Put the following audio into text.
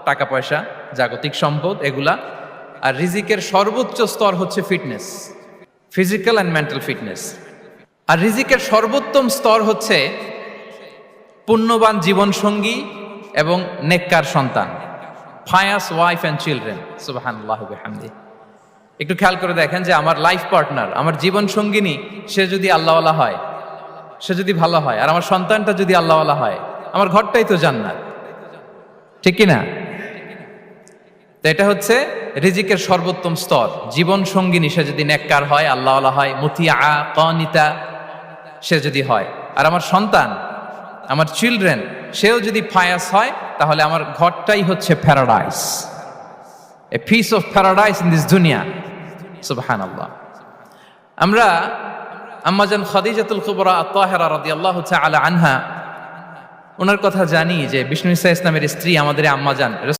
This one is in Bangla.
টাকা পয়সা, জাগতিক সম্পদ এগুলা। আর রিজিকের সর্বোচ্চ স্তর হচ্ছে fitness, physical and mental fitness. আর রিজিকের সর্বোত্তম স্তর হচ্ছে পুণ্যবান জীবনসঙ্গী এবং নেককার সন্তান, ফায়াস ওয়াইফ অ্যান্ড চিলড্রেন। সুবহানাল্লাহি ওয়া বিহামদিহি। একটু খেয়াল করে দেখেন যে আমার লাইফ পার্টনার, আমার জীবন সঙ্গিনী, সে যদি আল্লাহওয়ালা হয়, সে যদি ভালো হয়, আর আমার সন্তানটা যদি আল্লাহওয়ালা হয়, আমার ঘরটাই তো জান্নাত, ঠিক কি না? তো এটা হচ্ছে রিজিকের সর্বোত্তম স্তর। জীবন সঙ্গিনী সে যদি নেককার হয়, আল্লাহওয়ালা হয়, মুতিয়া কানিতা সে যদি হয়, আর আমার সন্তান, আমার চিলড্রেন, সেও যদি ফায়াস হয়, তাহলে আমার ঘরটাই হচ্ছে paradise, a piece of paradise in this দুনিয়া। সুবহানাল্লাহ। আমরা আম্মাজান খাদিজাতুল কুবরা আত-তাহিরা রাদিয়াল্লাহু তাআলা আনহা, ওনার কথা জানি যে বিষ্ণু ঈসা ইসলামের স্ত্রী আমাদের আম্মাজান